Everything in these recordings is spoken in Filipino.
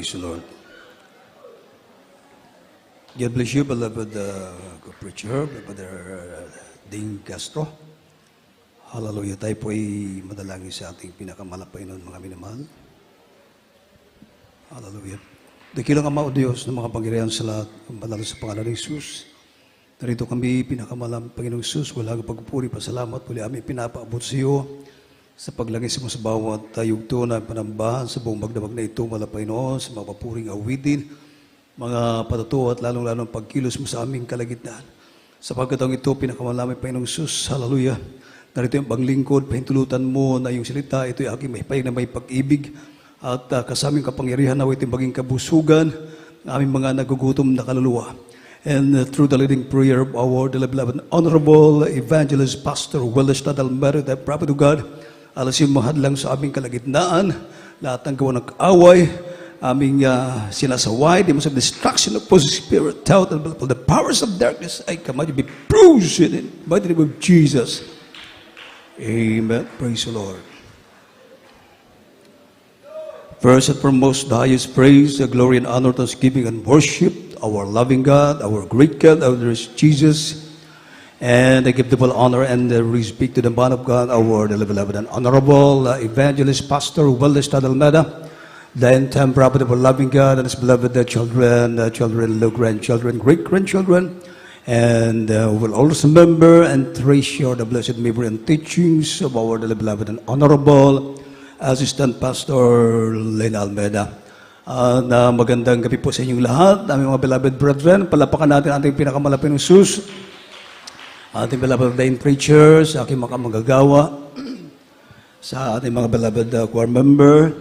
Praise the Lord. God bless you, beloved preacher, Brother Ding Castro. Hallelujah. Tayo po ay madalangin sa ating pinakamalapay noon, mga minamahal. Hallelujah. Dakilang Ama o Diyos ng mga pangyarihan sa lahat, malalo sa pangalan ng Jesus. Narito kami, pinakamalam, Panginoong Jesus, wala kang pagpupuri, pasalamat, muli aming pinapaabot sa iyo sa paglangis mo sa bawat yugto na panambahan sa buong magdamag na ito, malapay noon, sa mga papuring awitin, mga patutuwa at lalong-lalong pagkilos mo sa aming kalagitnaan. Sapagkat ang ito, pinakamalamay, Panginoong Jesus, hallelujah. Narito yung panglingkod, pahintulutan mo na yung salita, ito yung aking mahipayag na may pag-ibig at kasaming kapangyarihan na ito maging kabusugan ng aming mga nagugutom na kaluluwa. And through the leading prayer of our beloved Honorable Evangelist Pastor Willis Tadalmero, the prophet of God, alasin mahadlang sa aming kalagitnaan, lahat ng gawa ng kaaway, aming sinasaway, demons of destruction of possessed spirit, doubt, and the powers of darkness, I command you be bruised in the mighty name of Jesus. Amen. Praise the Lord. First and foremost, the highest praise, the glory and honor, thanksgiving and worship, our loving God, our great God, our Jesus. And I give the full honor and respect to the man of God, our beloved and honorable evangelist, Pastor Willis Tadalmero, the end-time prophet of our loving God, and his beloved children, grandchildren, great-grandchildren, and will also remember and treasure the blessed memory and teachings of our beloved and honorable Assistant Pastor Len Almeida. Na magandang gabi po sa inyong lahat, aming mga beloved brethren. Palapakan natin ating pinakamalapit ng Jesus, ating beloved ordained preachers, aking mga manggagawa, sa ating mga beloved choir member,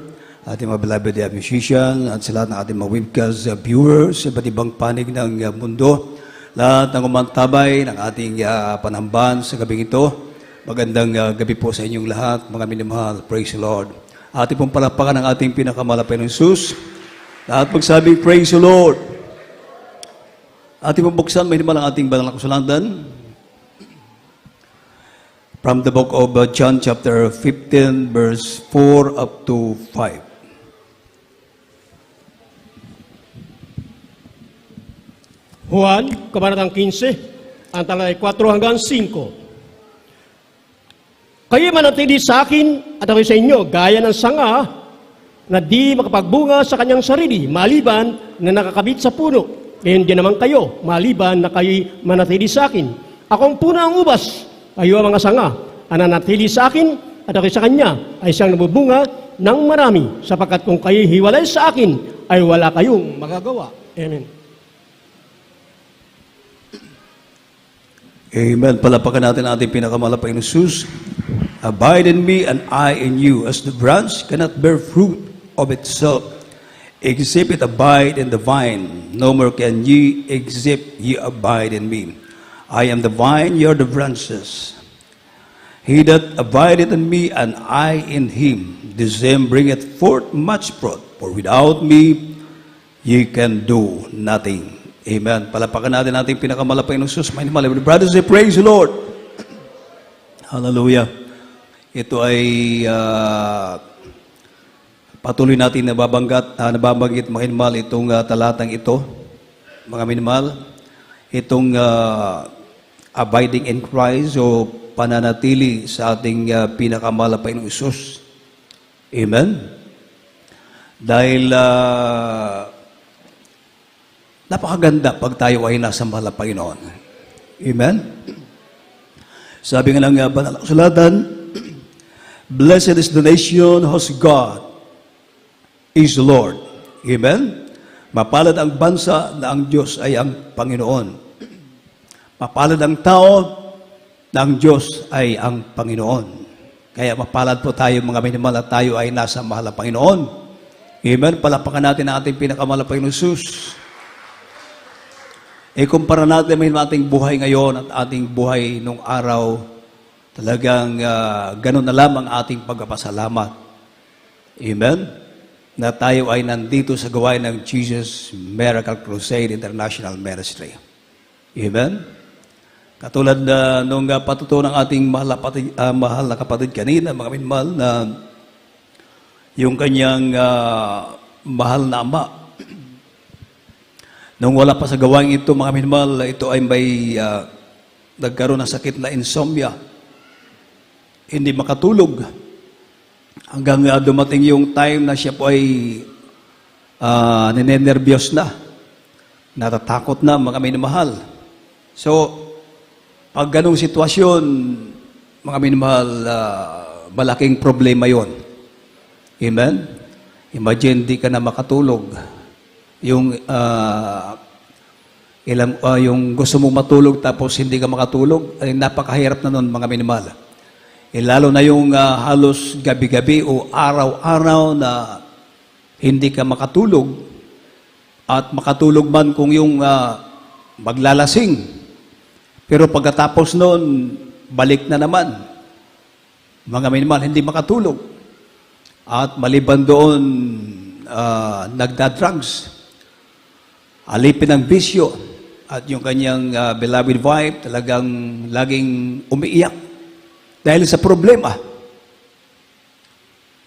ating mga beloved musician, at sa lahat ng ating mga webcast viewers, sa iba't ibang panig ng mundo, lahat ng umantabay ng ating panambahan sa gabing ito. Magandang gabi po sa inyong lahat, mga minamahal. Praise the Lord. Ating pong palapakan ng ating pinakamalapit ng Jesus. Lahat magsabing, praise the Lord. Ating pong buksan, may naman ang ating banal na kasulatan. From the book of John chapter 15, verse 4 up to 5. Juan, kabanatang 15, ang talay 4 hanggang 5. Kayo manatili sa akin at ako sa inyo, gaya ng sanga na di makapagbunga sa kanyang sarili, maliban na nakakabit sa puno. Gayon din naman kayo, maliban na kayo manatili sa akin. Ako ang puno ang ubas, kayo ang mga sanga. Ang nanatili sa akin at ako sa kanya ay siyang nabubunga ng marami, sapagkat kung kayo hiwalay sa akin, ay wala kayong magagawa. Amen. Amen. Palapakan natin ang ating pinakamalapay ng Jesus. Abide in me and I in you, as the branch cannot bear fruit of itself, except it abide in the vine. No more can ye, except ye abide in me. I am the vine, ye are the branches. He that abideth in me and I in him, the same bringeth forth much fruit. For without me, ye can do nothing. Amen. Palapakan natin ating pinakamalapay ng Jesus. My brothers, say praise the Lord. Hallelujah. Ito ay patuloy natin nababanggit mga minamahal itong talatang ito, mga minamahal, itong abiding in Christ o pananatili sa ating pinakamalapay ng Isus. Amen? Dahil napakaganda pag tayo ay nasa mahal na Panginoon. Amen? Sabi nga ng banal na kasulatan, blessed is the nation whose God is the Lord. Amen? Mapalad ang bansa na ang Diyos ay ang Panginoon. Mapalad ang tao na ang Diyos ay ang Panginoon. Kaya mapalad po tayo mga minamahal at tayo ay nasa mahal na Panginoon. Amen? Palapakan natin ang ating pinakamalapay ng Jesus. Kumpara natin may ating buhay ngayon at ating buhay nung araw, talagang ganun na lamang ating pagpapasalamat. Amen? Na tayo ay nandito sa gawain ng Jesus Miracle Crusade International Ministry. Amen? Katulad na nung patutuo ng ating mahal na kapatid kanina, mga minamahal, na yung kanyang mahal na Ama, nung wala pa sa gawain ito, mga minamahal, ito ay may nagkaroon ng sakit na insomnia. Hindi makatulog. Hanggang dumating yung time na siya po ay ninenervyos na. Natatakot na, mga minamahal. So, pag ganong sitwasyon, mga minamahal, malaking problema yon. Amen? Imagine, di ka na makatulog. Yung yung gusto mong matulog tapos hindi ka makatulog, ay napakahirap na nun, mga minamahal. Lalo na yung halos gabi-gabi o araw-araw na hindi ka makatulog at makatulog man kung yung maglalasing. Pero pagkatapos nun, balik na naman. Mga minamahal, hindi makatulog. At maliban doon, nagda-drugs. Alipin ng bisyo at yung kanyang beloved wife talagang laging umiiyak dahil sa problema.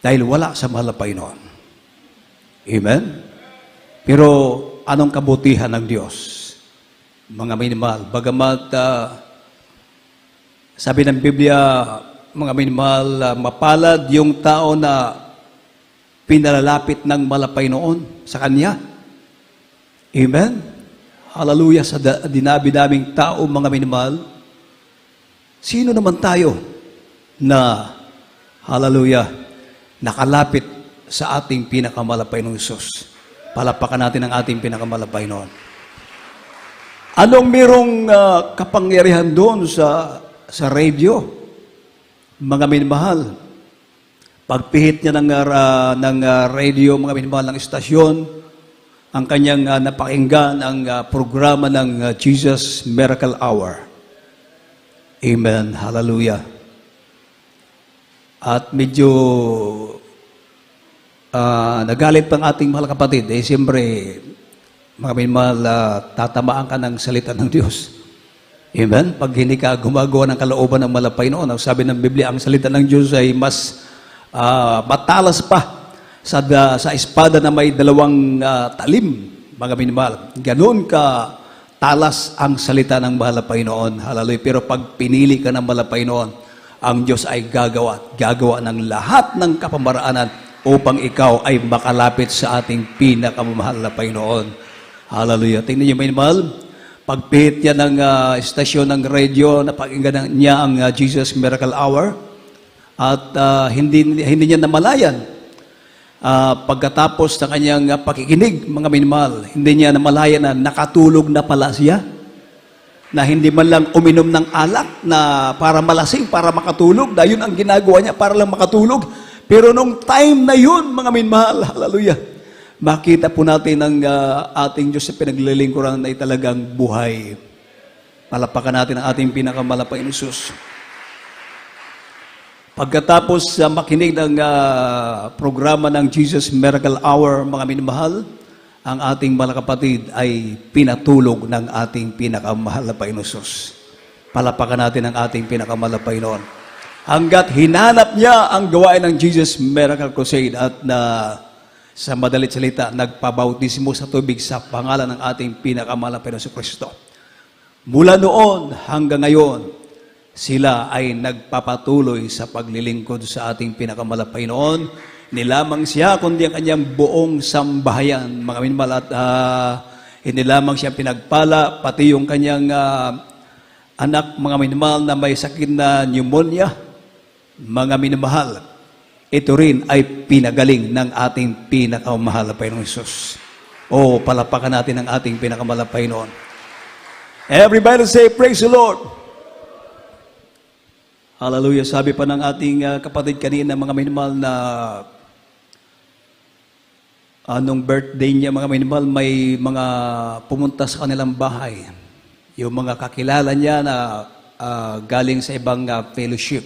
Dahil wala sa mahal na Panginoon. Amen? Pero anong kabutihan ng Diyos? Mga minamahal, bagamat sabi ng Biblia, mga minamahal, mapalad yung tao na pinalalapit ng malapaynoon sa Kanya. Amen? Hallelujah sa dinabi-daming tao, mga minamahal. Sino naman tayo na, hallelujah, nakalapit sa ating pinakamalapaynoong Isus? Palapakan natin ang ating pinakamalapaynoon. Anong merong kapangyarihan doon sa radio? Mga minamahal, pagpihit niya ng radio, mga minamahal, ng istasyon, ang kanyang napakinggan ang programa ng Jesus Miracle Hour. Amen. Hallelujah. At medyo nagalit pang ating mahal kapatid. Siyempre, mga minamahal, tatamaan ka ng salita ng Diyos. Amen. Pag hindi ka gumagawa ng kalooban ng malapay noon, ang sabi ng Biblia, ang salita ng Diyos ay mas matalas pa sa espada na may dalawang talim, mga minamahal. Ganon ka talas ang salita ng mahal na Panginoon. Hallelujah. Pero pag pinili ka ng mahal na Panginoon, ang Diyos ay gagawa ng lahat ng kapamaraanan upang ikaw ay makalapit sa ating pinakamamahal na Panginoon. Hallelujah. Tingnan niyo, minamahal, pagpihit niya ng istasyon ng radio, napakinggan niya ang Jesus Miracle Hour, at hindi niya namalayan. Pagkatapos ng kanyang pakikinig, mga minamahal, hindi niya namalayan na nakatulog na pala siya, na hindi man lang uminom ng alak na para malasing, para makatulog, dahil yun ang ginagawa niya para lang makatulog. Pero nung time na yun, mga minamahal, hallelujah, makita po natin ang ating Diyos sa pinaglilingkuran ay talagang buhay. Palapakan natin ang ating pinakamalapay na Isus. Pagkatapos makinig ng programa ng Jesus Miracle Hour, mga minamahal, ang ating mga kapatid ay pinatulog ng ating pinakamahal na Panginoon Isus. Palapakan natin ang ating pinakamahal na Panginoon. Hanggat hinanap niya ang gawain ng Jesus Miracle Crusade at sa madalit salita, nagpabautismo sa tubig sa pangalan ng ating pinakamahal na Panginoon Kristo. Mula noon hanggang ngayon, sila ay nagpapatuloy sa paglilingkod sa ating pinakamalapay noon. Nilamang siya, kundi ang kanyang buong sambahayan, mga minamahal, at hindi lamang siya pinagpala, pati yung kanyang anak, mga minamahal, na may sakit na pneumonia, mga minamahal, ito rin ay pinagaling ng ating pinakamahal na Panginoong Isus. Palapakan natin ang ating pinakamahal na Panginoon. Everybody say, praise the Lord. Hallelujah. Sabi pa ng ating kapatid kanina, mga minamahal, na anong birthday niya, mga minamahal, may mga pumunta sa kanilang bahay. Yung mga kakilala niya na galing sa ibang fellowship.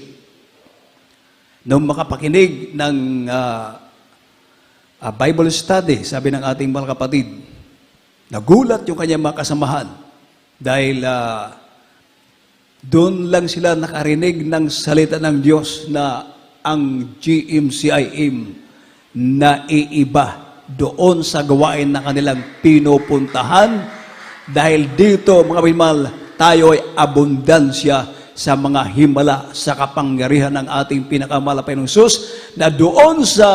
Nung makapakinig ng Bible study, sabi ng ating mga kapatid, nagulat yung kanyang mga kasamahan dahil doon lang sila nakarinig ng salita ng Diyos na ang GMCIM na iiba doon sa gawain na kanilang pinupuntahan. Dahil dito, mga minamahal, tayo ay abundansya sa mga himala, sa kapangyarihan ng ating pinakamalapayang Diyos, na doon sa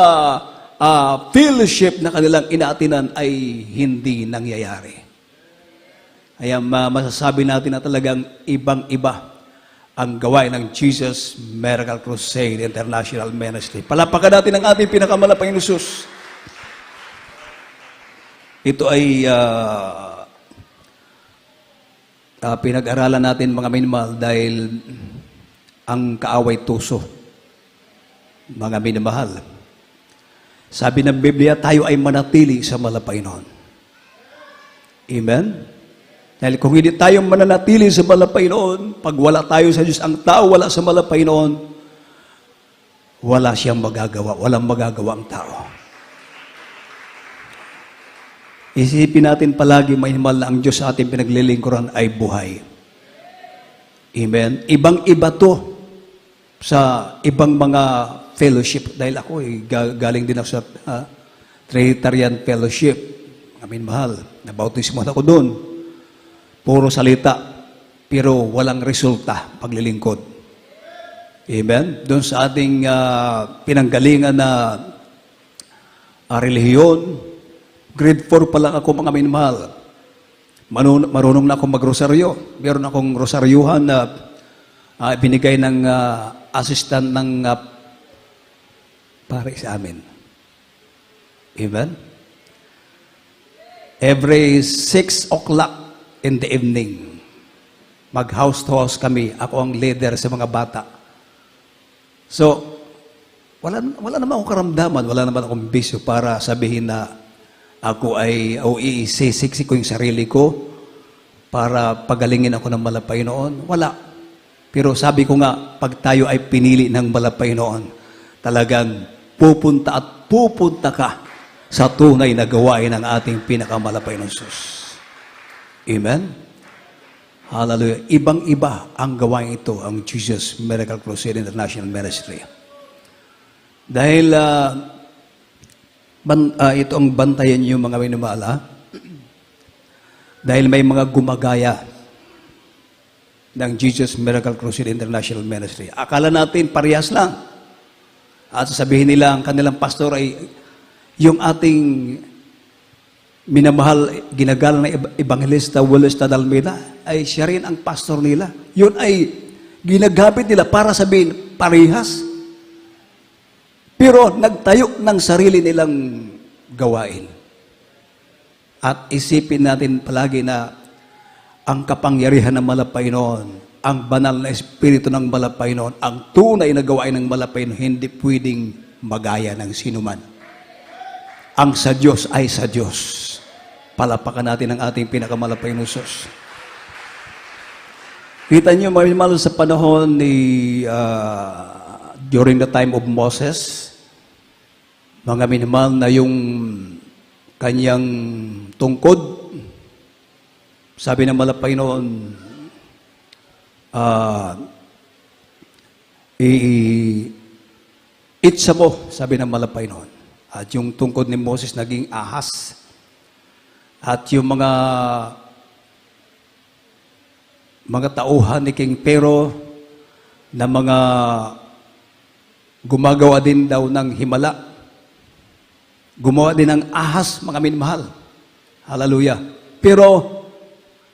fellowship na kanilang inaatinan ay hindi nangyayari. Kaya masasabi natin na talagang ibang-iba ang gawain ng Jesus Miracle Crusade International Ministry. Palapakan natin ang ating pinakamalapayang Diyos. Ito ay pinag-aralan natin, mga minamahal, dahil ang kaaway tuso, mga minamahal. Sabi ng Biblia, tayo ay manatili sa malapaynon. Amen? Dahil kung hindi tayo mananatili sa malapaynon, pag wala tayo sa Diyos, ang tao wala sa malapaynon, wala siyang magagawa, walang magagawa ang tao. Isipin natin palagi, mahal na ang Diyos sa ating pinaglilingkuran ay buhay. Amen? Ibang-iba to sa ibang mga fellowship. Dahil ako, galing din ako sa Trinitarian Fellowship. Amin, mahal. Nabautismo ako doon. Puro salita, pero walang resulta paglilingkod. Amen? Doon sa ating pinanggalingan na relihiyon, grade 4 pa lang ako, mga minamahal. Marunong na akong magrosaryo. Meron akong rosaryuhan na binigay ng assistant ng pare sa amin. Amen? Every 6 o'clock in the evening, mag-house to house kami. Ako ang leader sa mga bata. So, wala naman akong karamdaman, wala naman akong bisyo para sabihin na ako ay iisisiksi ko yung sarili ko para pagalingin ako ng malapay noon. Wala. Pero sabi ko nga, pag tayo ay pinili ng malapay noon, talagang pupunta at pupunta ka sa tunay na gawain ng ating pinakamalapay ng Diyos. Amen? Hallelujah. Ibang-iba ang gawain ito, ang Jesus Miracle Crusade International Ministry. Dahil ito ang bantayan niyo, mga minamahal, dahil may mga gumagaya ng Jesus Miracle Crusade International Ministry. Akala natin parehas lang. At sasabihin nila, ang kanilang pastor ay yung ating minamahal, ginagalang na Evangelista Wallace Tadalmeda, ay siya rin ang pastor nila. Yun ay ginagamit nila para sabihin, parehas. Pero nagtayo ng sarili nilang gawain. At isipin natin palagi na ang kapangyarihan ng malapay noon, ang banal na espiritu ng malapay noon, ang tunay na gawain ng malapay noon, hindi pwedeng magaya ng sinuman. Ang sa Diyos ay sa Diyos. Palapakan natin ang ating pinakamalapay na Diyos. Kita niyo, mga minamahal, sa panahon ni during the time of Moses, mga minamahal, na yung kanyang tungkod, sabi ng malapay noon, itsa mo, sabi ng malapay noon. At yung tungkod ni Moses naging ahas. At yung mga tauhan ni King Pharaoh na mga gumagawa din daw ng himala. Gumawa din ng ahas, mga minamahal. Hallelujah. Pero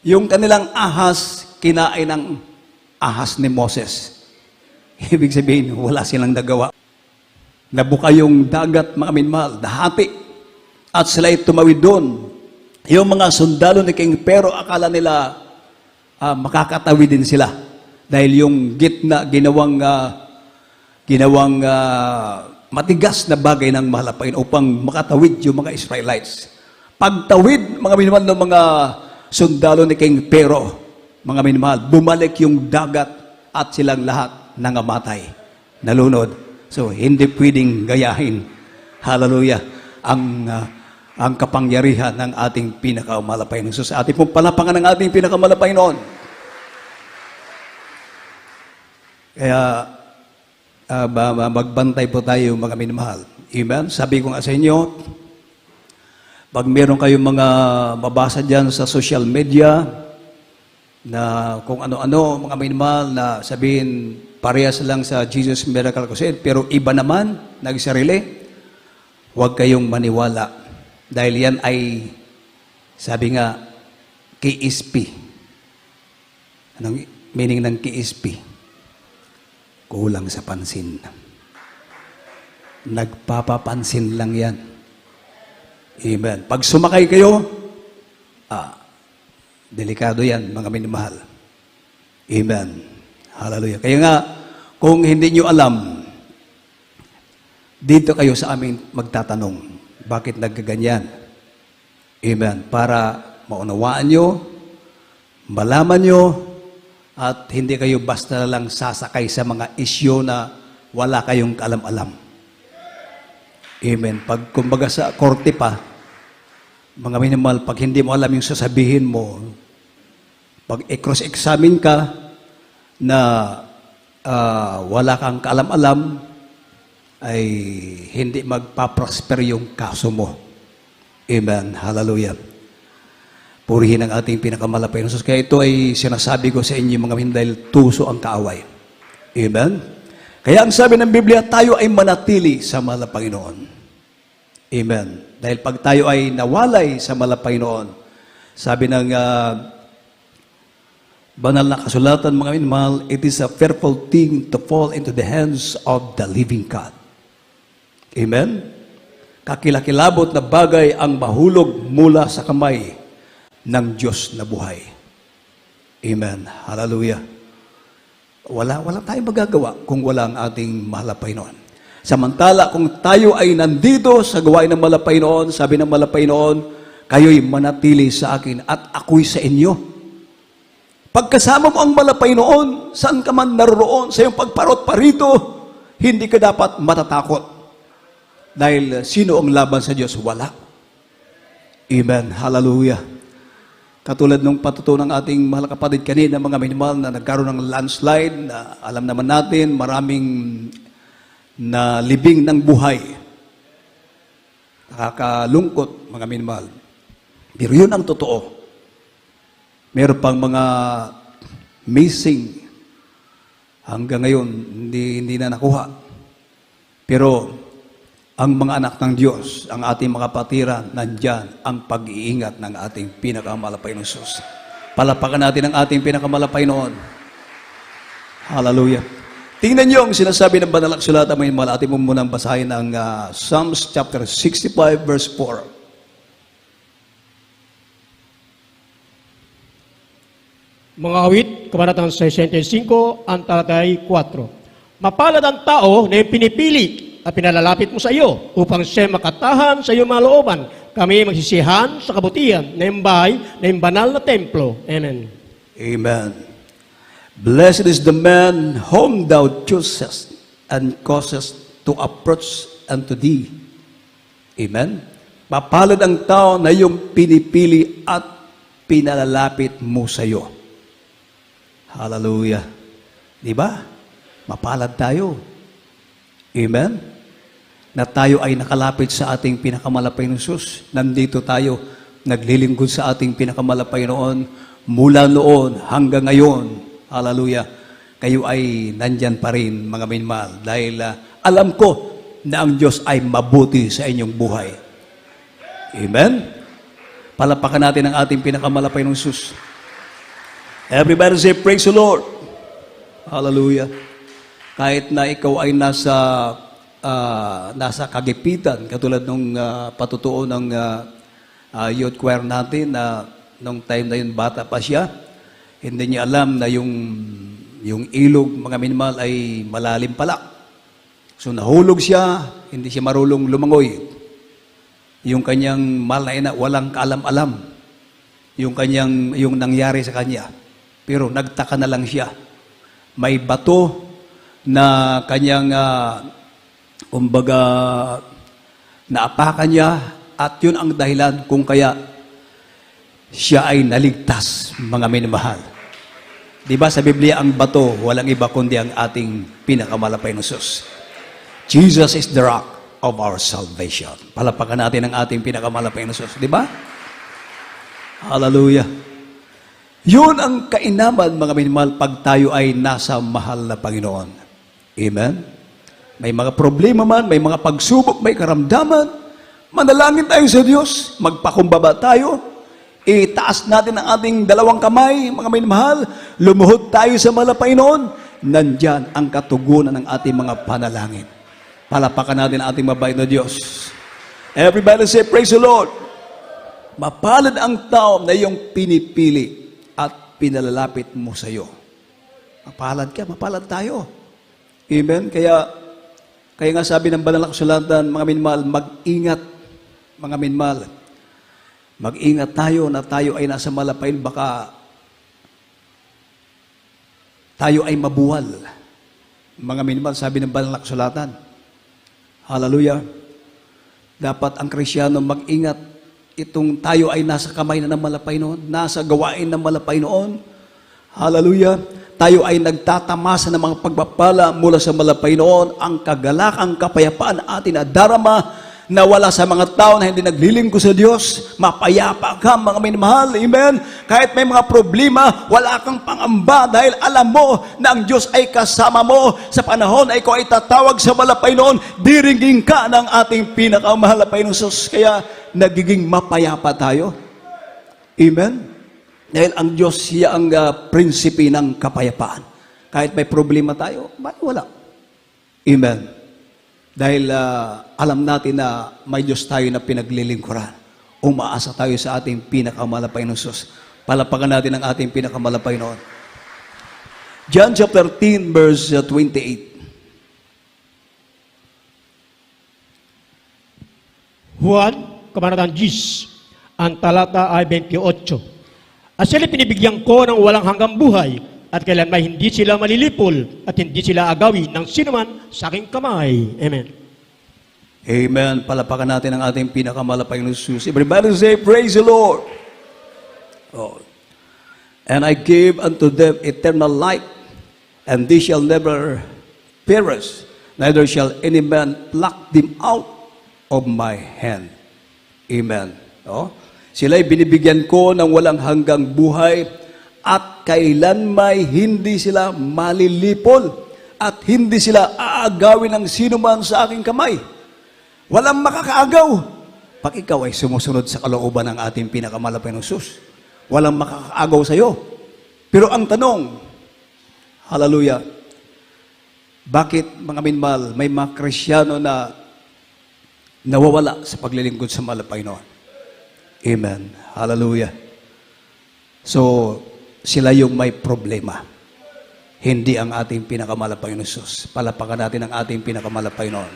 yung kanilang ahas, kinain ng ahas ni Moses. Ibig sabihin, wala silang nagawa. Nabuka yung dagat, mga minamahal, dahati. At sila ay tumawid doon. Yung mga sundalo ni King Pharaoh, akala nila makakatawid din sila. Dahil yung gitna, ginawang matigas na bagay ng malapain upang makatawid yung mga Israelites. Pagtawid, mga minamahal, ng mga sundalo ni King Pharaoh, mga minamahal, bumalik yung dagat at silang lahat nangamatay, nalunod. So, hindi pwedeng gayahin, hallelujah, ang kapangyarihan ng ating pinakamalapay ng Diyos. Ating pong palapangan ng ating pinakamalapay noon. Kaya, magbantay po tayo, mga minamahal. Amen? Sabi ko nga sa inyo, Pag meron kayong mga mabasa dyan sa social media na kung ano-ano, mga minimal na sabihin parehas lang sa Jesus Miracle Crusade, pero iba naman, nagsarili, huwag kayong maniwala. Dahil yan ay, sabi nga, KSP. Anong meaning ng KSP? Kulang sa pansin. Nagpapapansin lang yan. Amen. Pag sumakay kayo, delikado yan, mga minamahal. Amen. Hallelujah. Kaya nga, kung hindi nyo alam, dito kayo sa amin magtatanong, bakit nagkaganyan? Amen. Para maunawaan nyo, malaman nyo, at hindi kayo basta lang sasakay sa mga isyo na wala kayong kaalam-alam. Amen. Pag kumbaga sa korte pa, mga minimal, pag hindi mo alam yung sasabihin mo, pag i-cross-examine ka na wala kang kaalam-alam, ay hindi magpa-prosper yung kaso mo. Amen. Hallelujah. Purihin ang ating pinakamalapay na Diyos. Kaya ito ay sinasabi ko sa inyo mga min dahil tuso ang kaaway. Amen? Kaya ang sabi ng Biblia, tayo ay manatili sa mahal na Panginoon. Amen. Dahil pag tayo ay nawalay sa mahal na Panginoon, sabi ng banal na kasulatan mga minmahal, it is a fearful thing to fall into the hands of the living God. Amen? Kakilakilabot na bagay ang mahulog mula sa kamay ng Diyos na buhay. Amen. Hallelujah. Wala tayong magagawa kung wala ang ating mahal na Panginoon. Samantala, kung tayo ay nandito sa gawain ng mahal na Panginoon, sabi ng mahal na Panginoon, kayo'y manatili sa akin at ako'y sa inyo. Pagkasama mo ang mahal na Panginoon, saan ka man naroon, sa iyong pagparot parito, hindi ka dapat matatakot. Dahil sino ang laban sa Diyos? Wala. Amen. Hallelujah. Katulad nung patutunan ng ating mahal kapatid kanina, mga minimal na nagkaroon ng landslide, na alam naman natin, maraming na libing ng buhay. Nakakalungkot, mga minimal. Pero yun ang totoo. Meron pang mga missing. Hanggang ngayon, hindi na nakuha. Pero ang mga anak ng Diyos, ang ating mga patira, nandyan ang pag-iingat ng ating pinakamalapay ng Diyos. Palapakan natin ang ating pinakamalapay noon. Hallelujah. Tingnan niyo ang sinasabi ng banal na kasulatan, may mahal, ating mo munang basahin ang Psalms chapter 65 verse 4. Mga awit, kabanatang 65, ang talatay 4. Mapalad ang tao na pinipili at pinalalapit mo sa iyo upang siya makatahan sa iyong malooban. Kami magsisihan sa kabutihan na iyong bahay, na iyong banal na templo. Amen. Amen. Blessed is the man whom thou choosest and causest to approach unto thee. Amen. Mapalad ang tao na iyong pinipili at pinalalapit mo sa iyo. Hallelujah. Diba? Mapalad tayo. Amen? Na tayo ay nakalapit sa ating pinakamalapay ng Diyos. Nandito tayo, naglilingkod sa ating pinakamalapay noon, mula noon hanggang ngayon. Hallelujah. Kayo ay nandyan pa rin, mga minmal, dahil alam ko na ang Diyos ay mabuti sa inyong buhay. Amen? Palapakan natin ang ating pinakamalapay ng Diyos. Everybody say, praise the Lord. Hallelujah. Kahit na ikaw ay nasa kagipitan, katulad nung patutuo ng youth choir natin na nung time na yun bata pa siya, hindi niya alam na yung ilog, mga minimal, ay malalim pala. So nahulog siya, hindi siya marulong lumangoy. Yung kanyang malaina, walang kaalam-alam. Yung nangyari sa kanya. Pero nagtaka na lang siya. May bato na kanyang kumbaga, naapakan niya at yun ang dahilan kung kaya siya ay naligtas, mga minamahal. Diba sa Biblia, ang bato, walang iba kundi ang ating pinakamalapay na Diyos. Jesus is the rock. of our salvation. Palapakan natin ang ating pinakamalapay na Diyos. Di ba? Hallelujah. Yun ang kainaman, mga minamahal, pag tayo ay nasa mahal na Panginoon. Amen? May mga problema man, may mga pagsubok, may karamdaman, manalangin tayo sa Diyos, magpakumbaba tayo, itaas natin ang ating dalawang kamay, mga minamahal, lumuhod tayo sa mahal na Panginoon, nandyan ang katugunan ng ating mga panalangin. Palapakan natin ang ating mabait na Diyos. Everybody say, praise the Lord. Mapalad ang tao na iyong pinipili at pinalalapit mo sa iyo. Mapalad ka, mapalad tayo. Amen? Kaya nga sabi ng banal na kasulatan, mga minamahal, mag-ingat, mga minamahal. Mag-ingat tayo na tayo ay nasa malapain, baka tayo ay mabuwal. Mga minamahal, sabi ng banal na kasulatan. Hallelujah. Dapat ang Kristyano mag-ingat. Itong tayo ay nasa kamay na ng malapay noon, nasa gawain ng malapay noon. Hallelujah. Tayo ay nagtatamasa ng mga pagpapala mula sa malapay noon. Ang kagalakang kapayapaan atin na darama na wala sa mga tao na hindi naglilingkod sa Diyos. Mapayapa ka, mga minamahal. Amen. Kahit may mga problema, wala kang pangamba dahil alam mo na ang Diyos ay kasama mo. Sa panahon na ikaw ay tatawag sa malapay noon, diringgin ka ng ating pinakamahal na Panginoon Sus. Kaya nagiging mapayapa tayo. Amen. Dahil ang Diyos, siya ang prinsipe ng kapayapaan. Kahit may problema tayo, wala. Amen. Dahil alam natin na may Diyos tayo na pinaglilingkuran. Umaasa tayo sa ating pinakamalapay ng Diyos. Palapakan natin ang ating pinakamalapay noon. John chapter 13 verse 28. Juan, Kabanatang 10, ang talata ay 28. At sila pinibigyan ko ng walang hanggang buhay, at kailan may hindi sila malilipol, at hindi sila agawin ng sinuman sa aking kamay. Amen. Amen. Palapakan natin ang ating pinakamalapay ng Diyos. Everybody say, praise the Lord. Oh. And I gave unto them eternal life, and they shall never perish, neither shall any man pluck them out of my hand. Amen. Oh? Sila'y binibigyan ko ng walang hanggang buhay at kailan may hindi sila malilipol at hindi sila aagawin ng sinuman sa aking kamay. Walang makakaagaw pag ikaw ay sumusunod sa kalooban ng ating pinakamalapay ng Diyos. Walang makakaagaw sa iyo. Pero ang tanong, hallelujah, bakit mga minmal, may mga Kristyano na nawawala sa paglilingkod sa malapay noon? Amen. Hallelujah. So, sila yung may problema. Hindi ang ating pinakamalapay ng Diyos. Palapakan natin ang ating pinakamalapay noon.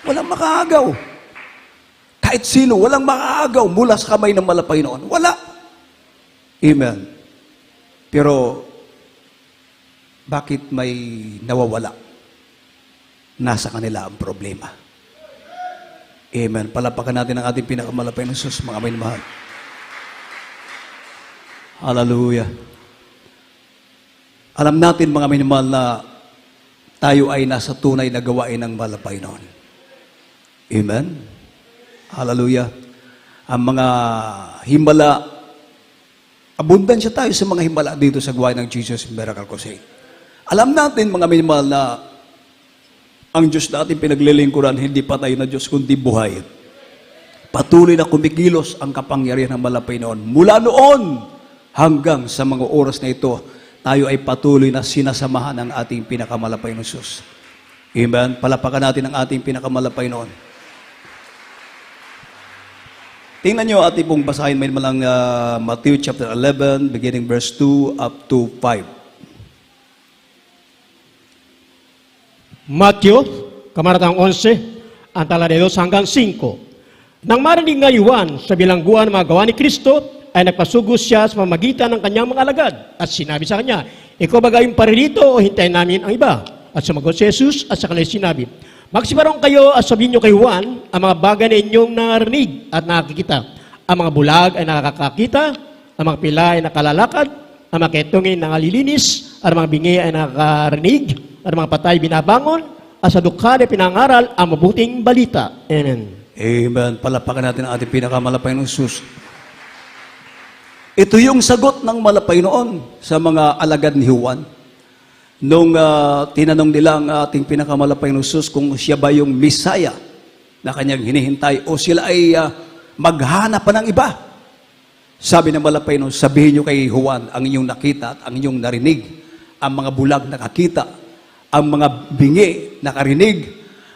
Walang makaagaw. Kahit sino, walang makaagaw mula sa kamay ng malapay noon. Wala. Amen. Pero, bakit may nawawala? Nasa kanila ang problema. Amen. Palapakan natin ang ating pinakamalapay ng Diyos, mga minamahal. Hallelujah. Alam natin, mga minamahal, na tayo ay nasa tunay na gawain ng malapay noon. Amen. Hallelujah. Ang mga himala, abundansya tayo sa mga himala dito sa gawain ng Jesus Miracle Crusade. Alam natin, mga minamahal, na ang Diyos na ating pinaglilingkuran, hindi patay na Diyos, kundi buhay. Patuloy na kumikilos ang kapangyarihan ng malapay noon. Mula noon hanggang sa mga oras na ito, tayo ay patuloy na sinasamahan ng ating pinakamalapay ng Diyos. Amen. Palapakan natin ang ating pinakamalapay noon. Tingnan nyo, ating pong basahin may malang Matthew chapter 11, beginning verse 2 up to 5. Matthew, Kabanatang 11, ang talata 2 hanggang 5. Nang marinig nga Juan sa bilangguan ng mga gawa ni Kristo, ay nagpasugos siya sa pamamagitan ng kanyang mga alagad. At sinabi sa kanya, ikaw ba gayong paririto o hintayin namin ang iba? At sumagot si Jesus at sa kanila sinabi, magsiparong kayo at sabihin nyo kay Juan ang mga bagay na inyong narinig at nakikita. Ang mga bulag ay nakakakita, ang mga pila ay nakalalakad, ang mga ketong ay nakalilinis, at ang mga bingi ay nakakarinig, at ang mga patay binabangon, at sa dukha na pinangaral ang mabuting balita. Amen. Amen. Palapakan natin ang ating pinakamalapay ng Jesus. Ito yung sagot ng malapay noon sa mga alagad ni Juan. Nung tinanong nila ang ating pinakamalapay ng Jesus kung siya ba yung Misaya na kanyang hinihintay o sila ay maghanap pa ng iba. Sabi ng malapay noon, sabihin nyo kay Juan ang inyong nakita at ang inyong narinig, ang mga bulag nakakita, ang mga bingi nakarinig,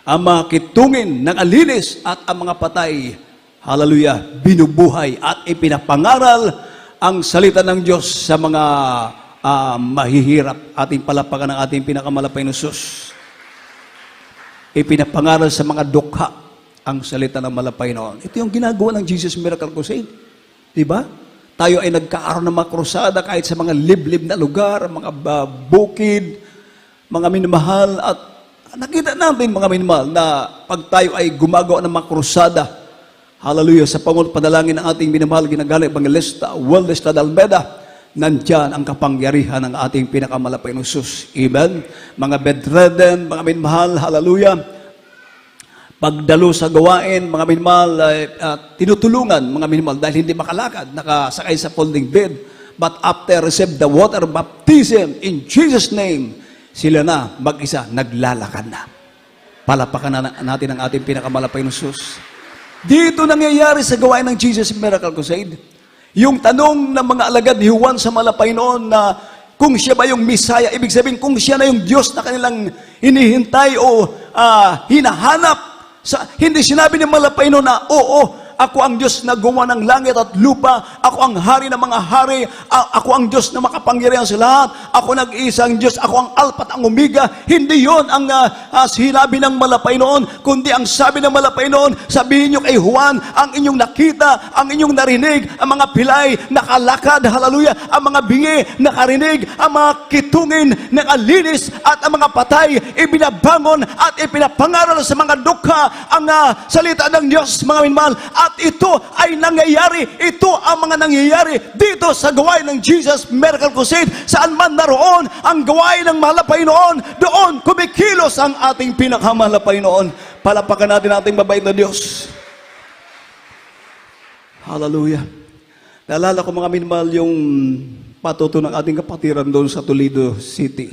ang mga kitungin nakalinis at ang mga patay, hallelujah, binubuhay at ipinapangaral ang salita ng Diyos sa mga mahihirap. Ating palapakan ng ating pinakamalapay na Jesus. Ipinapangaral sa mga dukha ang salita ng malapay noon. Ito yung ginagawa ng Jesus Miracle Crusade. Diba? Tayo ay nagkaaroon ng mga krusada kahit sa mga liblib na lugar, mga bukid, mga minamahal. At nakita natin mga minamahal na pag tayo ay gumagawa ng mga krusada, hallelujah, sa panalangin ng ating minamahal, ginagaling Evangelista Waldesta Dalmeda, nandyan ang kapangyarihan ng ating pinakamalapay ng Jesus. Amen. Mga bedridden, mga minamahal, hallelujah, pagdalo sa gawain, mga minamahal, tinutulungan mga minamahal dahil hindi makalakad, nakasakay sa folding bed, but after receive the water baptism in Jesus' name, sila na mag-isa naglalakad na. Palapakan na natin ang ating pinakamalapay ng Jesus. Dito nangyayari sa gawain ng Jesus Miracle Crusade. Yung tanong ng mga alagad ni Juan sa malapay noon na kung siya ba yung Misaya, ibig sabihin kung siya na yung Diyos na kanilang hinihintay o hinahanap. Hindi sinabi ni malapay noon na, oo, ako ang Diyos na gumawa ng langit at lupa. Ako ang hari ng mga hari. Ako ang Diyos na makapangyarihan sa lahat. Ako nag-iisang Diyos. Ako ang Alpha at ang Omega. Hindi yon ang sinabi ng malapay noon, kundi ang sabi ng malapay noon, sabihin nyo kay Juan, ang inyong nakita, ang inyong narinig, ang mga pilay nakalakad, hallelujah, ang mga bingi nakarinig, ang mga kitungin nakalinis, at ang mga patay ibinabangon at ipinapangaral sa mga dukha ang salita ng Diyos, mga minmahal. At ito ay nangyayari. Ito ang mga nangyayari dito sa gawain ng Jesus Miracle Crusade. Saan man naroon ang gawain ng malapay noon, doon kumikilos ang ating pinakamalapay noon. Palapakan natin ating mabait na Diyos. Hallelujah. Naalala ko mga minmal yung patuto ng ating kapatiran doon sa Toledo City.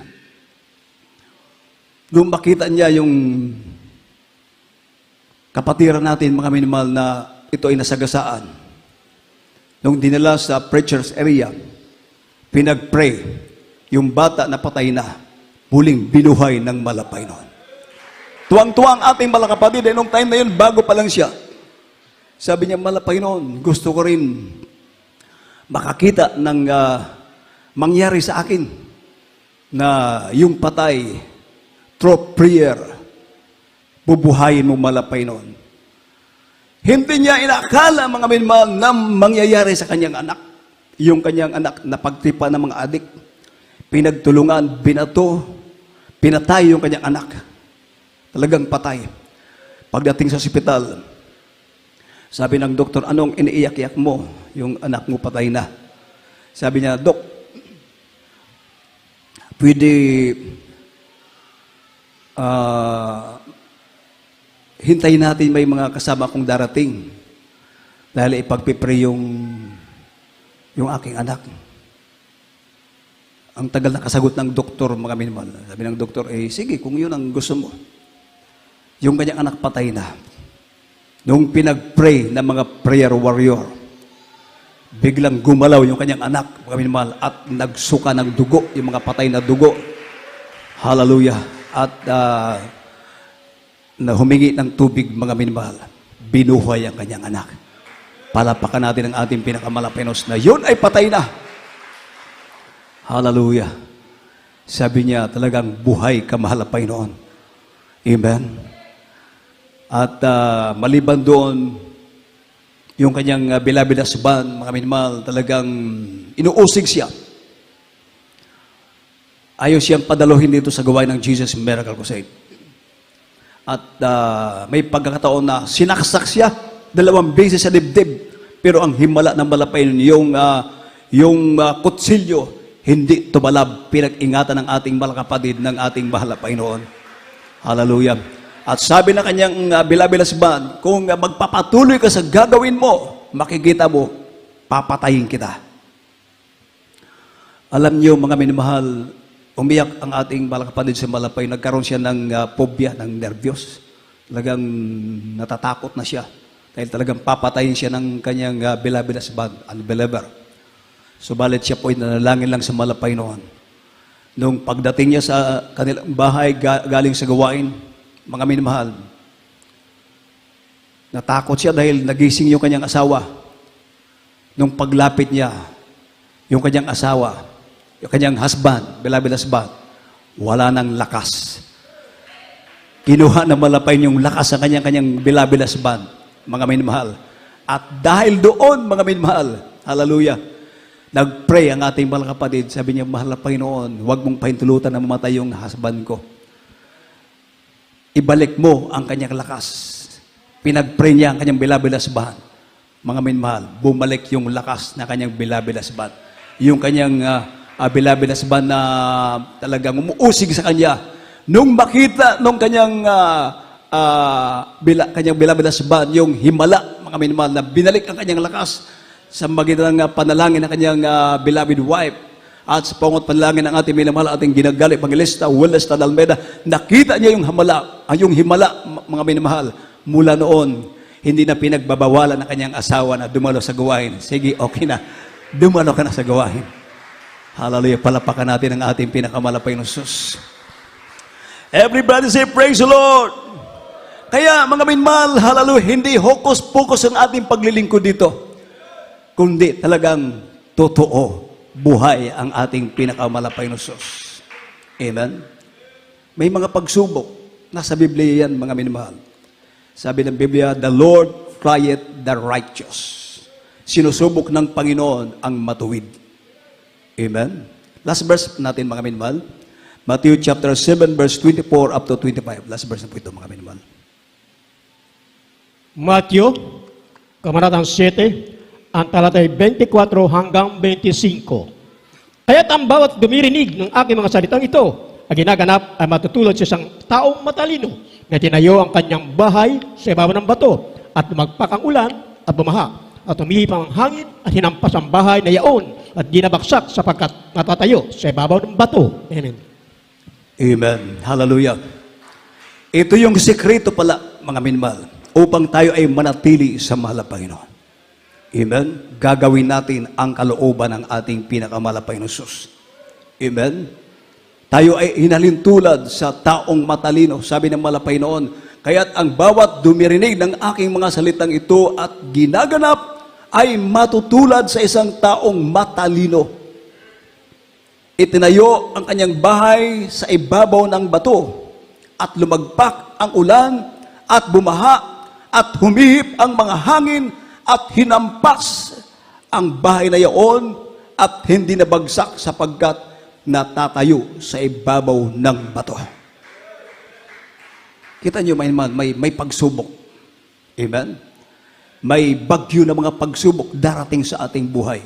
Doon makita niya yung kapatiran natin mga minimal na ito ay nasagasaan. Nung dinala sa preacher's area, pinag-pray, yung bata na patay na, muling binuhay ng malapay noon. Tuwang-tuwang ating mga kapatid, nung time na yun, bago pa lang siya. Sabi niya, malapay noon, gusto ko rin makakita ng mangyari sa akin na yung patay, through prayer, bubuhayin mo malapay noon. Hindi niya inakala mga minmal na mangyayari sa kanyang anak. Yung kanyang anak na pagtripa ng mga adik. Pinagtulungan, binato, pinatay yung kanyang anak. Talagang patay. Pagdating sa ospital, sabi ng doktor, anong iniiyak-iyak mo? Yung anak mo patay na. Sabi niya, Dok, pwede hintayin natin may mga kasama kong darating dahil ipagpipray yung aking anak. Ang tagal na kasagot ng doktor, mga minmal. Sabi ng doktor, sige, kung yun ang gusto mo. Yung kanyang anak patay na. Nung pinag-pray ng mga prayer warrior, biglang gumalaw yung kanyang anak, mga minmal, at nagsuka ng dugo, yung mga patay na dugo. Hallelujah. At na humingi ng tubig, mga minmahal, binuhay ang kanyang anak. Palapakan natin ang ating pinakamalapinos na yun ay patay na. Hallelujah. Sabi niya, talagang buhay kamalapay noon. Amen. At maliban doon, yung kanyang beloved husband, mga minmahal, talagang inuusig siya. Ayaw siyang padaluhin dito sa gawain ng Jesus Miracle Crusade. At may pagkakataon na sinaksak siya 2 beses sa dibdib. Pero ang himala ng malapay yung kutsilyo, hindi tumalab. Pinag-ingatan ng ating mga kapatid ng ating malapay noon. Hallelujah. At sabi na kanyang bilabilasban, kung magpapatuloy ka sa gagawin mo, makikita mo, papatayin kita. Alam niyo, mga minamahal, umiyak ang ating mga kapatid sa Malapay. Nagkaroon siya ng phobia, ng nervyos. Talagang natatakot na siya. Dahil talagang papatayin siya ng kanyang bilabilasban, unbeliever. Subalit siya po ay nanalangin lang sa Malapay noon. Nung pagdating niya sa kanilang bahay galing sa gawain, mga minamahal, natakot siya dahil nagising yung kanyang asawa. Nung paglapit niya, yung kanyang asawa, yung kanyang husband, beloved husband, wala nang lakas. Kinuha na Malapay yung lakas sa kanyang beloved husband, mga minamahal. At dahil doon, mga minamahal, hallelujah, nag-pray ang ating mga kapatid. Sabi niya, mahal na Panginoon, huwag mong pahintulutan na mamatay yung husband ko. Ibalik mo ang kanyang lakas. Pinag-pray niya ang kanyang beloved husband. Mga minamahal, bumalik yung lakas na kanyang beloved husband. Yung kanyang beloved husband na talagang umuusig sa kanya. Nung makita nung kanyang beloved husband, yung himala, mga minamahal, na binalik ang kanyang lakas sa magitan ng panalangin ng kanyang beloved wife at sa pangot panalangin ng ating minamahal, ating ginagali, Evangelista Willis Tadalmeda, nakita niya yung himala, mga minamahal. Mula noon, hindi na pinagbabawalan ng kanyang asawa na dumalo sa gawain. Sige, okay na. Dumalo ka na sa gawain. Hallelujah. Palapakan natin ang ating pinakamalapay ng Sus. Everybody say, praise the Lord. Kaya, mga minamahal, hallelujah, hindi hokus-pokus ang ating paglilingkod dito, kundi talagang totoo, buhay ang ating pinakamalapay ng Diyos. Amen? May mga pagsubok. Nasa Biblia yan, mga minamahal. Sabi ng Biblia, the Lord trieth the righteous. Sinusubok ng Panginoon ang matuwid. Amen? Last verse natin, mga minamahal. Matthew chapter 7, verse 24 up to 25. Last verse na po ito, mga minamahal. Matthew, Kabanatang 7, ang talatay 24 hanggang 25. Kaya't ang bawat dumirinig ng aking mga salitang ito, ang ginaganap ay matutulad sa isang taong matalino na tinayo ang kanyang bahay sa ibabaw ng bato at lumagpak ang ulan at bumaha at umihip ang hangin at hinampas ang bahay na yaon at ginabaksak sapagkat natatayo sa ibabaw ng bato. Amen. Amen. Hallelujah. Ito yung sekreto pala, mga minamahal, upang tayo ay manatili sa mahal na Panginoon. Amen? Gagawin natin ang kalooban ng ating pinakamalapay na Diyos. Amen? Tayo ay hinalintulad sa taong matalino. Sabi ng malapay noon, kaya't ang bawat dumirinig ng aking mga salitang ito at ginaganap ay matutulad sa isang taong matalino. Itinayo ang kanyang bahay sa ibabaw ng bato at lumagpak ang ulan at bumaha at humihip ang mga hangin at hinampas ang bahay na iyon at hindi nabagsak sapagkat natatayo sa ibabaw ng bato. Kita niyo, may pagsubok. Amen? May bagyo na mga pagsubok darating sa ating buhay.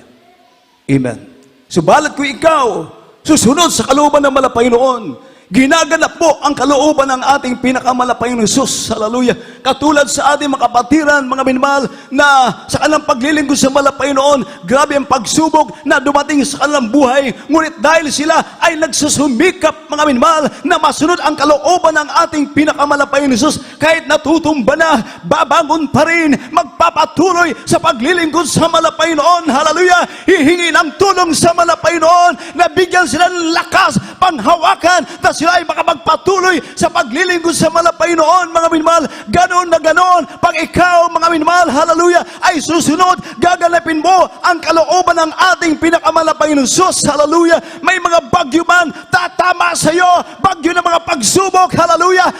Amen? Subalit kung ikaw susunod sa kalooban ng malapay noon, ginaganap mo ang kalooban ng ating pinakamalapay ng Diyos. Hallelujah. Katulad sa ating mga kapatiran, mga minamahal, na sa kanilang paglilingkod sa malapay noon, grabe ang pagsubok na dumating sa kanilang buhay. Ngunit dahil sila ay nagsusumikap, mga minamahal, na masunod ang kalooban ng ating pinakamalapay ng Diyos, kahit natutumba na, babangon pa rin, magpapatuloy sa paglilingkod sa malapay noon. Hallelujah. Hihingi ng tulong sa malapay noon na bigyan sila ng lakas, panghawakan, na sila ay makapagpatuloy sa paglilingkod sa malapay noon, mga minamahal. Ganon na ganon, pag ikaw, mga minamahal, hallelujah, ay susunod, gaganapin mo ang kalooban ng ating pinakamalapay ng Diyos, hallelujah. May mga bagyo man tatama sa iyo, bagyo na mga pagsubok, hallelujah.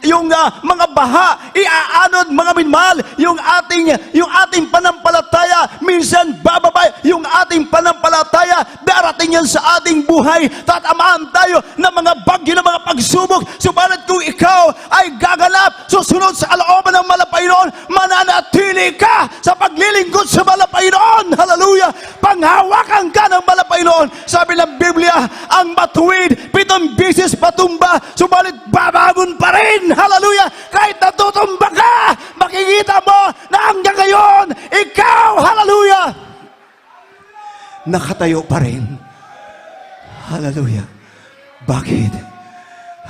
mga baha, iaanod mga minmahal, yung ating panampalataya, minsan bababa, yung ating panampalataya, darating yan sa ating buhay, tatamaan tayo ng mga bagyo, ng mga pagsubok, subalit kung ikaw ay gaganap, susunod sa alooban ng malapaynoon, mananatili ka sa paglilingkod sa malapaynoon, hallelujah, panghawakan ka ng malapaynoon. Sabi ng Biblia, ang matuwid, 7 beses patumba, subalit babangon pa rin, hallelujah, kahit natutumba ka, makikita mo na hanggang ngayon, ikaw, hallelujah, nakatayo pa rin. Hallelujah. Bakit?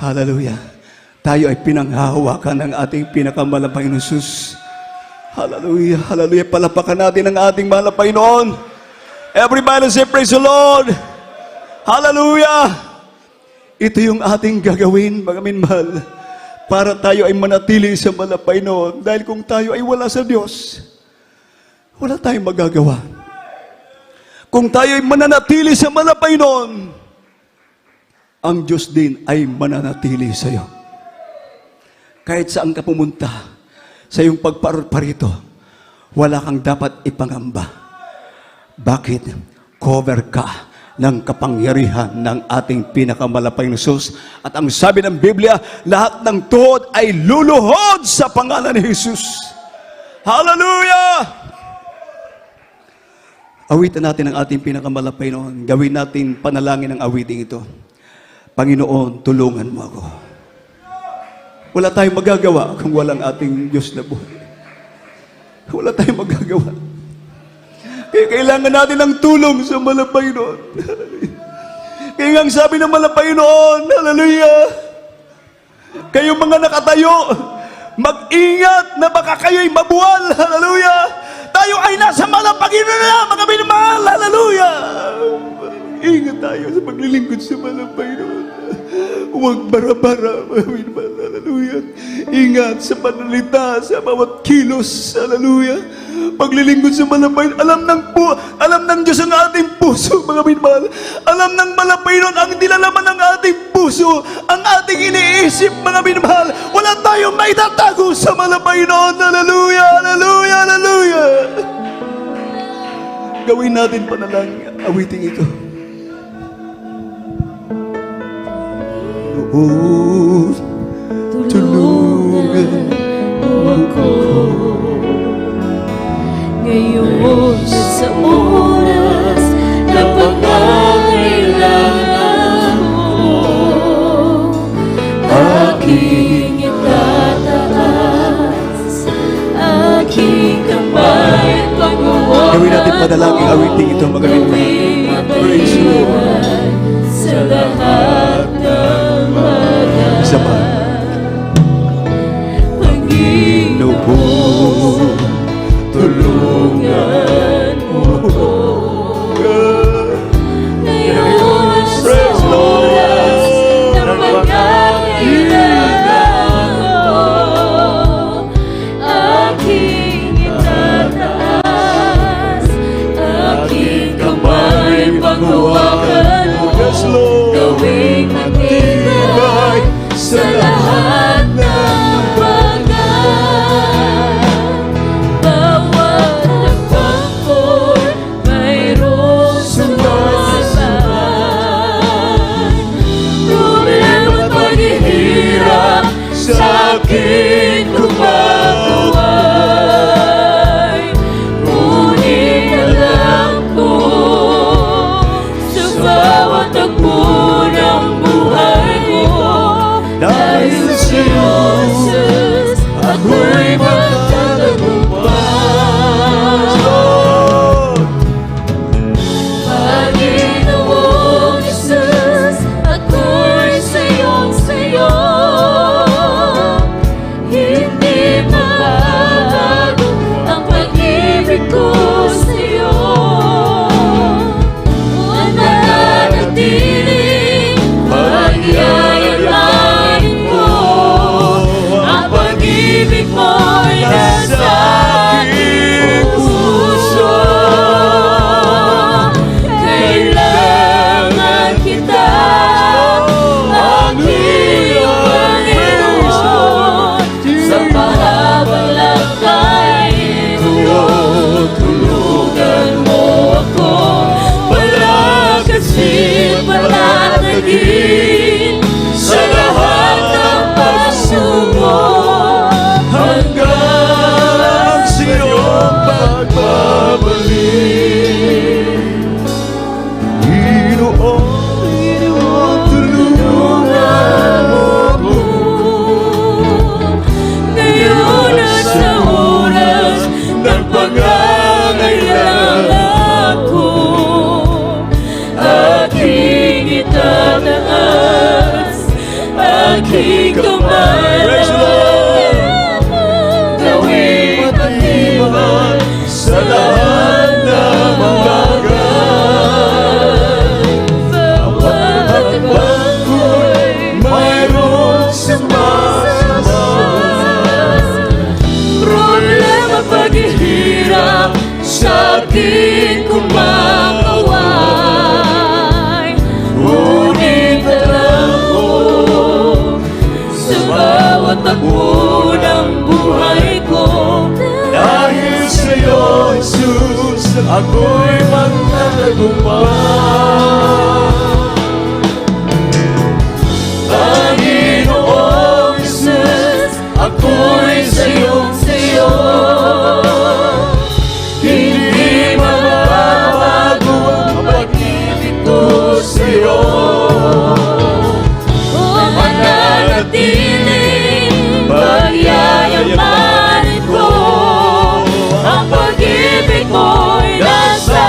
Hallelujah. Tayo ay pinanghahawakan ng ating pinakamalapay na Jesus. Hallelujah. Hallelujah. Palapakan natin ang ating malapay noon. Everybody say praise the Lord. Hallelujah. Ito yung ating gagawin, mga minmahal, para tayo ay manatili sa malapay noon. Dahil kung tayo ay wala sa Diyos, wala tayong magagawa. Kung tayo ay mananatili sa malapay noon, ang Diyos din ay mananatili sa iyo. Kahit saan ka pumunta, sa iyong pagparito, wala kang dapat ipangamba. Bakit? Cover ka ng kapangyarihan ng ating pinakamalapay na Jesus. At ang sabi ng Biblia, lahat ng tuhod ay luluhod sa pangalan ni Jesus. Hallelujah! Awitan natin ang ating pinakamalapay noon. Gawin natin panalangin ang awiting ito. Panginoon, tulungan mo ako. Wala tayong magagawa kung walang ating Diyos na buhay. Wala tayong magagawa. Kaya kailangan natin ng tulong sa malapay noon. Kaya nga ang sabi ng malapay noon, hallelujah, kayo mga nakatayo, mag-ingat na baka kayo'y mabuwal, hallelujah. Tayo ay nasa malapagin na, mga minamahal, hallelujah. Ingat tayo sa paglilingkod sa malapay noon. Huwag bara-bara, mga minamahal, hallelujah. Ingat sa panalita, sa bawat kilos, hallelujah. Paglilingkod sa malapay, alam ng Diyos ang ating puso, mga minamahal. Alam ng malapay noon ang nilalaman ng ating puso, ang ating iniisip, mga minamahal. Wala tayong maitatago sa malapay noon, hallelujah, hallelujah, hallelujah. Gawin natin panalangin, awiting ito. Lord, tulungan mo ako ngayon sa oras na pangangailangan mo. Aking itataas, aking kamay pag-uwakan. Gawin natin panalangin, awiting ito, mga minamahal. Praise the Lord. Sa lahat ng bagay. Isa pa. Panginoon, tulungan mo ko. Ngayon sa oras ng pangangailangan mo, aking itataas, aking kamay panghawakan mo. Yes, Lord. Gawing matibay sa lahat ng bagay. Bawat nagpangkol, aking kumakaway. Ngunit alam ko, sa bawat takbo ng buhay ko, Dahil sa'yo, Jesus, ako'y magtatagumpay. Panginoong Jesus, ako'y sa'yo. Hindi magbabago ang pag-ibig ko sa'yo. mananatiling pagyayamanin ko. Ang pag-ibig mo'y nasa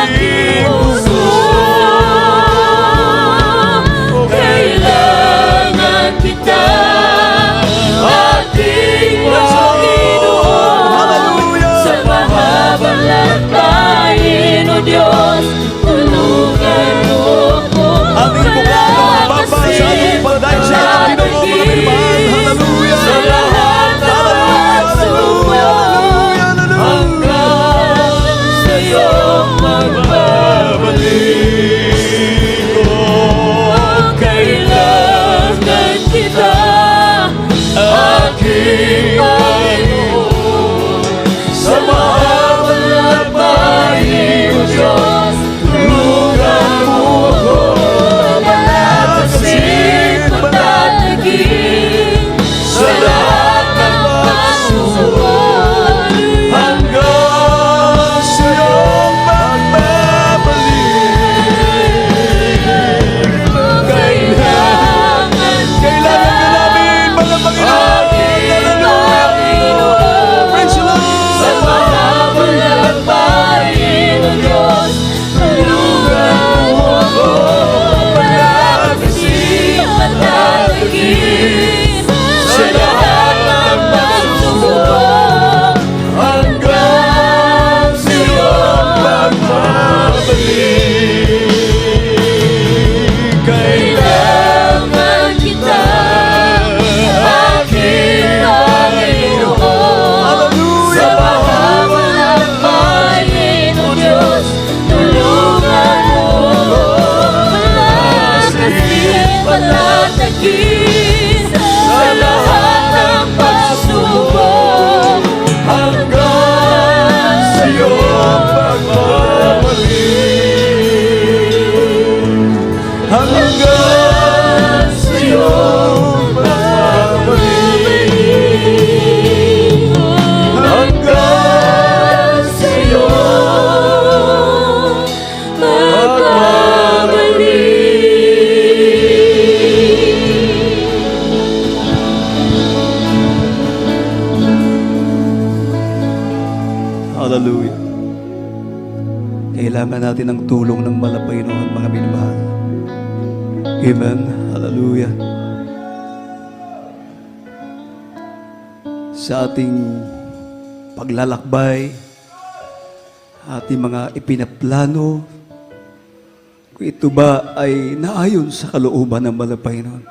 aking puso. Kailangan kita, ating Panginoon. Sa mahabang lantayin, O Diyos, tulungan mo ko. Aming mukha na mababa sa ating pagdaing sa ating Panginoon, mga minamahal. Hallelujah! Sa lahat ng pagsubok, hanggang sa'yo magbabalik ko. Kailangan kita, aking Panginoon. Sa mahabang lakbayin, O Diyos, tulungan mo ko. Malakasin, matatagin sa lahat ng pagsubok. Hanggang sa'yong magbabalik. Kailangan kita, Kailangan ka namin, mga Panginoon. aking Panginoon. Praise the Lord. Sa mahabang lakbayin, O Diyos, tulungan mo ako. Malakasin, matatagin sa lahat ng pagsubok. Hanggang sa'yong magbabalik. Kailangan kita, aking Panginoon. Sa mahabang lakbayin, O Diyos, tulungan mo ako. Malakasin, matatagin sa lahat ng pagsubok. Hanggang sa'yong magbabalik. Hanggang sa'yong magbabalik. Hanggang sa'yong Hallelujah. Kailangan natin ng tulong ng malapay noon, mga minamahal. Amen. Hallelujah. Sa ating paglalakbay, ating mga ipinaplano, kung ito ba ay naayon sa kalooban ng malapay noon.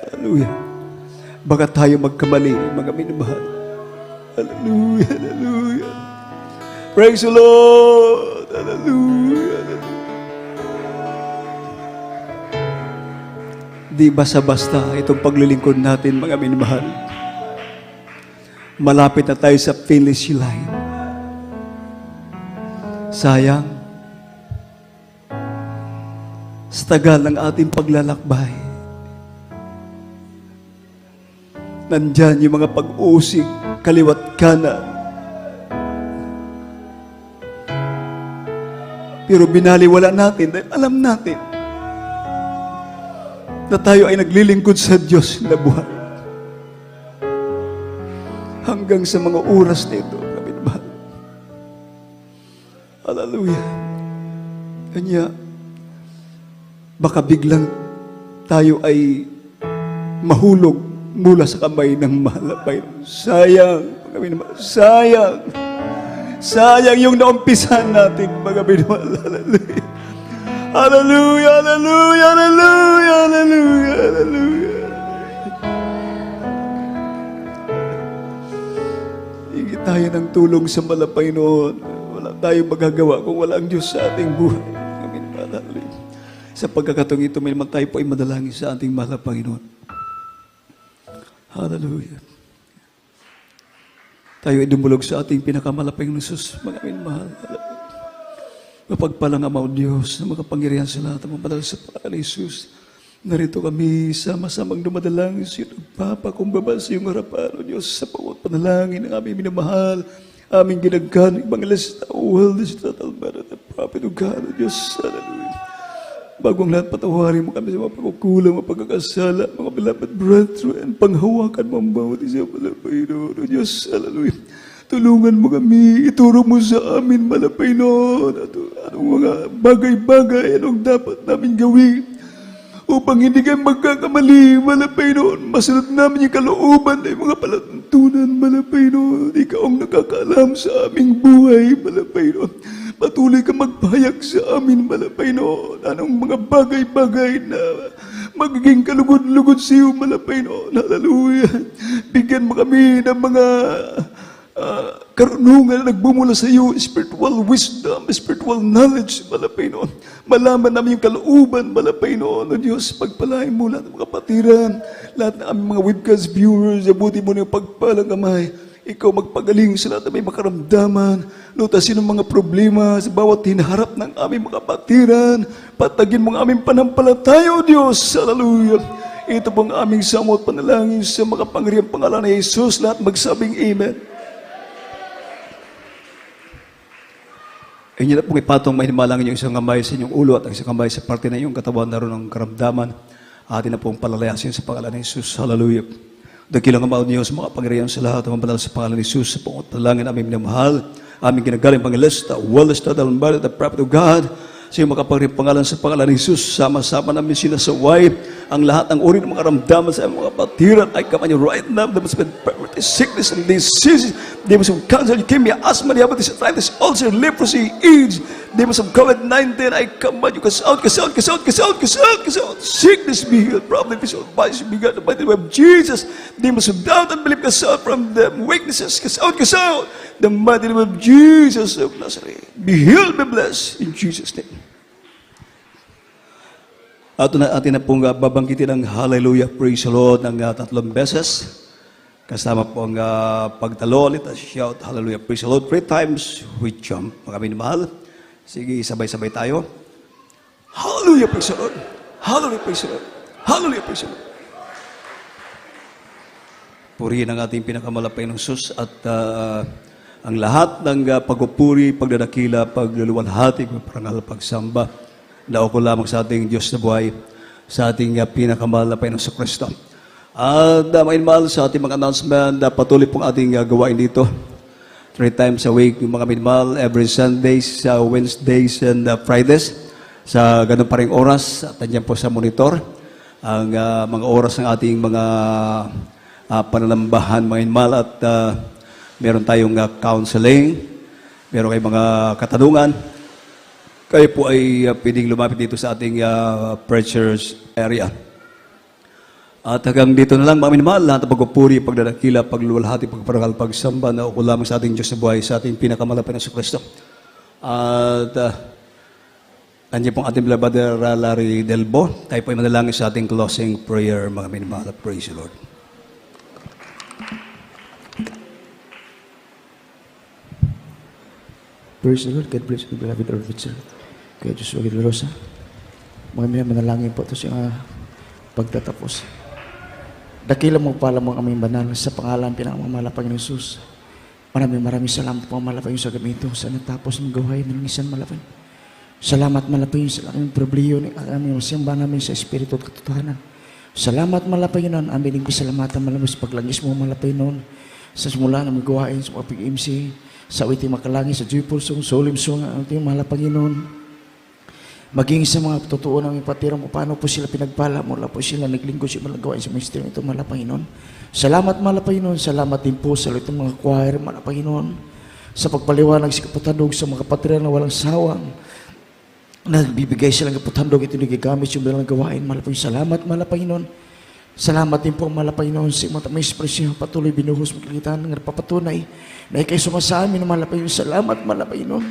Hallelujah. Baka tayo magkamali, mga minamahal. Hallelujah, hallelujah. Praise the Lord. Hallelujah, hallelujah. Di basta-basta itong paglilingkod natin, mga minamahal. Malapit na tayo sa finish line. Sayang, sa tagal ng ating paglalakbay, nandyan yung mga pag-uusig, kaliwat kanan. Pero binaliwala natin dahil alam natin na tayo ay naglilingkod sa Diyos na buhay. Hanggang sa mga oras na ito, kapitbahay. Hallelujah. Kanya, baka biglang tayo ay mahulog mula sa kamay ng malapay. Sayang, mga minamahal, sayang. Sayang yung naumpisan natin, mga minamahal. Hallelujah. Hallelujah, hallelujah, hallelujah, hallelujah, hallelujah. Hingi tayo ng tulong sa malapay noon. Walang tayo magagawa kung wala ang Diyos sa ating buhay. Amin. Hallelujah. Sa pagkakataong ito, may naman tayo po ay madalangin sa ating mahal na Panginoon. Hallelujah. Tayo ay dumulog sa ating pinakamalaping ng Diyos. Mga amin mahal. Mapagpalang Ama o Diyos na makapangyarihan sa lahat ng mga sa pangalan ni Jesus. Narito kami sama-samang dumadalangin sa iyo, nagpapakumbaba sa iyong harapan, O Diyos, sa bawat panalangin ng aming minamahal, aming ginagano, Evangelista, Wellness, Total Matter, the Prophet of God, O Diyos, hallelujah. Bago ang lahat, patawarin mo kami sa mga pagkukulang, mga pagkakasala, mga beloved brethren, panghawakan mo ang bawat isa, Panginoon, O Diyos, hallelujah. Tulungan mo kami, ituro mo sa amin, Panginoon, at anong mga bagay-bagay, anong dapat namin gawin, upang hindi kayo magkakamali, Panginoon. Masunod namin yung kalooban ay mga palatuntunan, Panginoon. Ikaw ang nakakaalam sa aming buhay, Panginoon. Patuloy ka magpahayag sa amin, Panginoon. Anong mga bagay-bagay na magiging kalugod-lugod sa iyo, Panginoon. Hallelujah. Bigyan mo kami ng mga karunungan na nagbumula sa iyo, spiritual wisdom, spiritual knowledge, Panginoon. Malaman namin yung kalooban, Panginoon. O Diyos, pagpalain mo lahat ng mga kapatiran, lahat ng aming mga webcast viewers, abuti mo na yung pagpalang kamay. Ikaw magpagaling sa lahat ng may makaramdaman, lutasin ang mga problema sa bawat hinaharap ng aming mga kapatiran, patagin mo ang aming panampalataya, O Diyos. Hallelujah. Ito pong aming samot panalangin sa makapangyarihang pangalan ni Jesus, lahat magsabing Amen. Inyo na pong ipatong mahimalangin yung isang kamay sa inyong ulo at ang isang kamay sa parte na iyong katawan na rin ng karamdaman. Atin na pong palalayasin sa pangalan ni Jesus. Hallelujah. Dakilang Ama o Diyos, mga pangyarihan sa lahat, ang banal sa pangalan ni Jesus, sa pangutalangin aming minamahal, aming ginagaling Evangelista, Wellness, Total Matter, the Prophet of God, sa iyong makapangyarihang pangalan sa pangalan ni Jesus, sama-sama namin sinasaway ang lahat ng uri ng mga karamdaman sa mga kapatiran. I command you right now, there must be poverty, sickness, and diseases, there must be cancer, leukemia, asthma, diabetes, arthritis, ulcer, leprosy, AIDS, there must be COVID-19. I command you, cast out, cast out, cast out, cast out, cast out, cast out. Sickness be healed, problem be solved, bodies be healed, by the way of Jesus. They must have doubt and believe, cast out from them, weaknesses, cast out, cast out. The mighty name of Jesus of Nazareth. Be healed, be blessed, in Jesus' name. At atin na pong babanggitin ang hallelujah, praise the Lord ng 3 beses. Kasama po ang pagtalo ulit at shout hallelujah, praise the Lord 3 times with jump. Mga minamahal, sige sabay-sabay tayo. Hallelujah, praise the Lord. Hallelujah, praise the Lord. Hallelujah, praise the Lord. Purihin ang ating pinakamalapay ng Sus at ang lahat ng pagpupuri, pagdadakila, pagluluwalhati, pagparangal, pagsamba, naoko lamang sa ating Diyos na buhay, sa ating pinakamahal na Panginoong Kristo. At mahal sa ating mga announcement, patuloy pong ating gawain dito. 3 times a week, yung mga minamahal, every Sundays, Wednesdays, and Fridays, sa ganun pa rin oras, at nandiyan po sa monitor, ang mga oras ng ating mga pananambahan, mga minamahal, at meron tayong counseling, meron kayong mga katanungan. Kayo po ay pwedeng lumapit dito sa ating preacher's area. At hanggang dito na lang, mga minamahal, lahat ng pagpupuri, pagdadakila, pagluluwalhati, pagparangal, pagsamba, na uko lamang sa ating Diyos na buhay, sa ating pinakamalapit na Kristo. At andiyan pong ating Brother Larry Delbo. Tayo po ay manalangin sa ating closing prayer, mga minamahal. Praise the Lord. Praise the Lord. God bless you, beloved Lord Richard. Kaya Diyos wagid Rosa. Mga manalangin po ito siya pagtatapos. Dakila mo pala mo aming banal sa pangalan pinakamalapag Panginoon Jesus. Maraming salamat po malapag sa gabi ito sa natapos ng gawain ng isang malapag. Salamat malapag sa aming problema ng aming masimba namin sa Espiritu at katotohanan. Salamat malapag yun aming pasalamatan malapag sa paglangis mo malapag noon sa simula ng gawain sa pag-MC sa uwiti makalangi sa joyful song, solemn song ang ating malapag yun. Maging sa mga totoo ng ipatirang mo, paano po sila pinagpala mo, po sila naglingkod sa mga gawain sa ministry ito, Panginoon. Salamat, Panginoon. Salamat din po sa itong mga choir, Panginoon, sa pagpaliwanag sa kapatandog sa mga kapatiran na walang sawang. Nagbibigay silang kapatandog, ito nagigamit yung bilang gawain, Panginoon. Salamat, Panginoon. Salamat din po, mahal na Panginoon, sa mga tamis presyo, patuloy binuhos mo kagitan, ng papatunay, na ikay sumasami ng mahal na Panginoon. Salamat, mahal na Panginoon.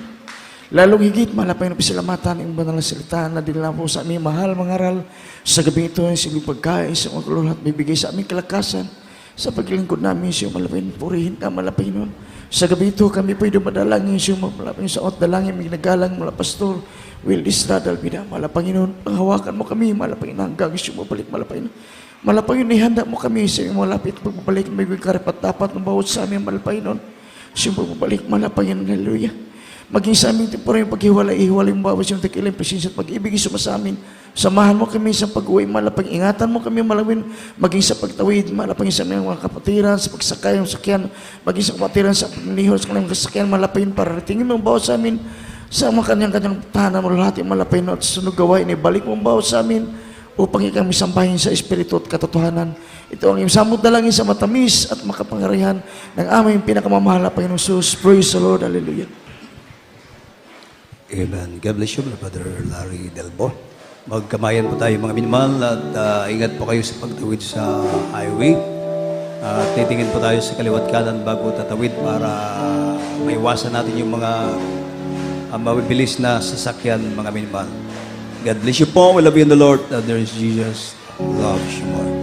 Lalong higit, mahal na Panginoon, pisalamatan ang banal na salita na dinala po sa aming mahal mga aral. Sa gabi ito, ang siming pagkain, sa mga kaluluhat, bibigay sa aming kalakasan, sa paglingkod namin, sa mahal na Panginoon, purihin ka, mahal na Panginoon. Sa gabi ito, kami po'y dumadalangin, sa mahal na Panginoon, sa ot dalangin, may nagalang, mahal na Pastor, Will Istradal, Bida, mahal na Panginoon, panghawakan mo kami, mahal na Panginoon, hanggang siya mabalik, mahal na Panginoon. Mahal na Panginoon, ihanda mo kami sa iyong malapit pagbabalik, may karapat-dapat ng bawat sa amin, mahal na Panginoon. Siya pagbabalik, mahal na Panginoon, hallelujah. Maging sa aming temporary paghiwalay mo bawat yung takilang presensya at pag-ibig sa amin. Samahan mo kami sa pag-uwi, mahal na Panginoon. Ingatan mo kami, malawin, maging sa pagtawid, mahal na Panginoon, sa aming mga kapatiran, sa pagsakay ng sakyan, maging sa kapatiran, sa paglihor, sa kanilang kasakyan, mahal na Panginoon, para ritingin mo ang bawat sa amin, sa mga kanyang tahanan mo lahat, mahal na Panginoon, at sunog gawain, ibalik mo ang bawat sa amin, upang kami sambahin sa Espiritu at katotohanan. Ito ang iyong samot dalangin sa matamis at makapangyarihan ng aming pinakamamahal na Panginoon Jesus. Praise the Lord. Hallelujah. Amen. God bless you, Brother Larry Delbo. Magkamayan po tayo mga minimahal at ingat po kayo sa pagtawid sa highway. Titingin po tayo sa kaliwat kanan bago tatawid para maiwasan natin yung mga mabibilis na sasakyan mga minimahal. God bless you po. We love you in the Lord. There is Jesus. Loves you more.